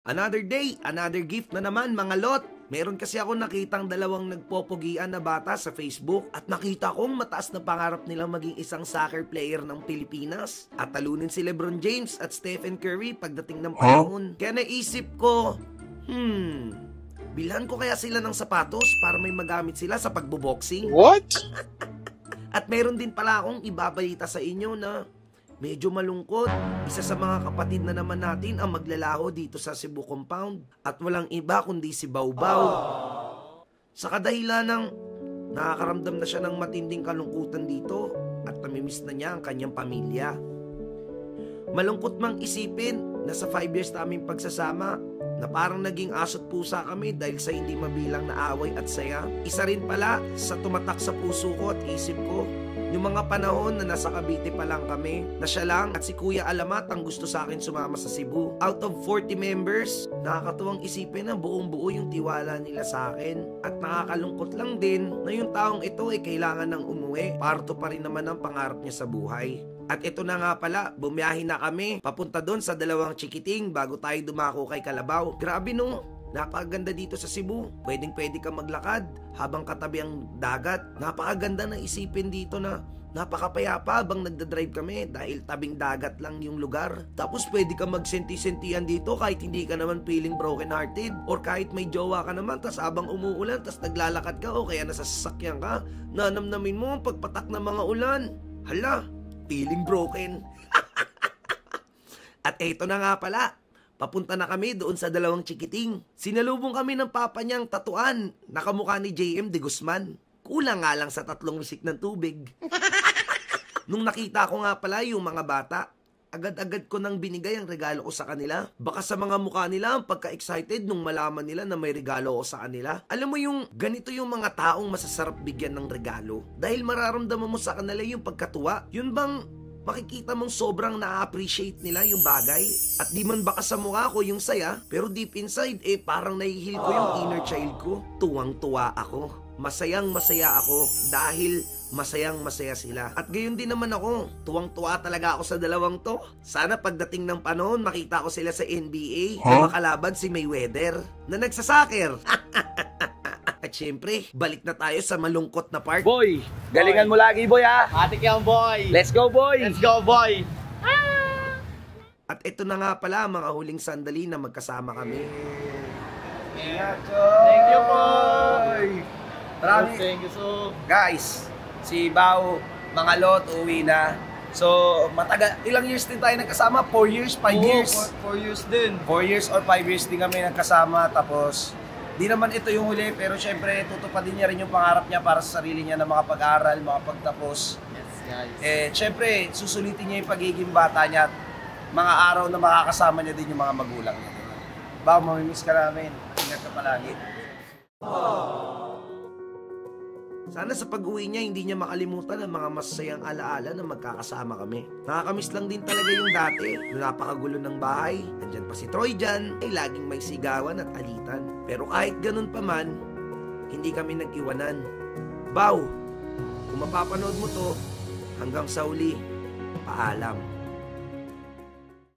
Another day, another gift na naman mga lot. Meron kasi ako nakitang dalawang nagpopogian na bata sa Facebook at nakita kong mataas na pangarap nilang maging isang soccer player ng Pilipinas at talunin si LeBron James at Stephen Curry pagdating ng panahon. Kaya naisip ko, bilhan ko kaya sila ng sapatos para may magamit sila sa pagboboxing? What? At meron din pala akong ibabalita sa inyo na medyo malungkot. Isa sa mga kapatid na naman natin ang maglalaho dito sa Cebu Compound at walang iba kundi si Baw-Baw. Sa kadahilan ng nakakaramdam na siya ng matinding kalungkutan dito at namimiss na niya ang kanyang pamilya. Malungkot mang isipin na sa 5 years naming pagsasama na parang naging aso't pusa kami dahil sa hindi mabilang na away at saya. Isa rin pala sa tumatak sa puso ko at isip ko yung mga panahon na nasa Cavite pa lang kami, na siya lang at si Kuya Alamat ang gusto sa akin sumama sa Cebu. Out of 40 members, nakakatuwang isipin na buong buo yung tiwala nila sa akin. At nakakalungkot lang din na yung taong ito ay kailangan ng umuwi. Parto pa rin naman ang pangarap niya sa buhay. At ito na nga pala, bumiyahin na kami papunta doon sa dalawang chikiting bago tayo dumako kay Kalabaw. Grabe no? Napakaganda dito sa Cebu. Pwedeng-pwede kang maglakad habang katabi ang dagat. Napakaganda na isipin dito na napakapayapa habang nagdadrive kami dahil tabing dagat lang yung lugar. Tapos pwede kang magsenti-sentihan dito kahit hindi ka naman feeling broken hearted. Or kahit may jowa ka naman tas habang umuulan tas naglalakad ka o kaya nasa sasakyan ka, nanamnamin mo ang pagpatak ng mga ulan. Hala, feeling broken. At eto na nga pala, papunta na kami doon sa dalawang chikiting. Sinalubong kami ng papa niyang tatuan, nakamukha ni JM De Guzman. Kulang nga lang sa 3 wisik ng tubig. Nung nakita ko nga pala yung mga bata, agad-agad ko nang binigay ang regalo ko sa kanila. Baka sa mga mukha nila ang pagka-excited nung malaman nila na may regalo ko sa kanila. Alam mo yung ganito yung mga taong masasarap bigyan ng regalo. Dahil mararamdaman mo sa kanila yung pagkatuwa. Yun bang makikita mong sobrang na-appreciate nila yung bagay. At di man baka sa mukha ko yung saya, pero deep inside, parang nahihil ko yung inner child ko. Tuwang-tuwa ako. Masayang-masaya ako dahil masayang-masaya sila. At gayon din naman ako. Tuwang-tuwa talaga ako sa dalawang to. Sana pagdating ng panahon, makita ko sila sa NBA na makalaban si Mayweather na nagsasaker. At syempre, balik na tayo sa malungkot na part. Boy, galingan mo lagi boy ha. Matik yan boy. Let's go boy. Let's go boy. At ito na nga pala mga huling sandali na magkasama kami. Thank you boy. Thank you so. Guys, si Bao, mga lot, uwi na. So, matagal, ilang years din tayo nagkasama? 4 years? 5 years? 4 years din. 4 years or 5 years din kami nagkasama. Tapos, di naman ito yung huli, pero syempre, tutupadin niya rin yung pangarap niya para sa sarili niya na makapag-aral, makapagtapos. Yes guys. Syempre, susulitin niya yung pagiging bata niya at mga araw na makakasama niya din yung mga magulang niya. Bao, mamimiss ka namin. Ingat ka palagi. Sana sa pag-uwi niya, hindi niya makalimutan ang mga masasayang alaala na magkakasama kami. Nakakamiss lang din talaga yung dati, na napakagulo ng bahay. Nandyan pa si Troy dyan, ay laging may sigawan at alitan. Pero kahit ganun pa man, hindi kami nag-iwanan. Bao, kung mapapanood mo to, hanggang sa uli, paalam.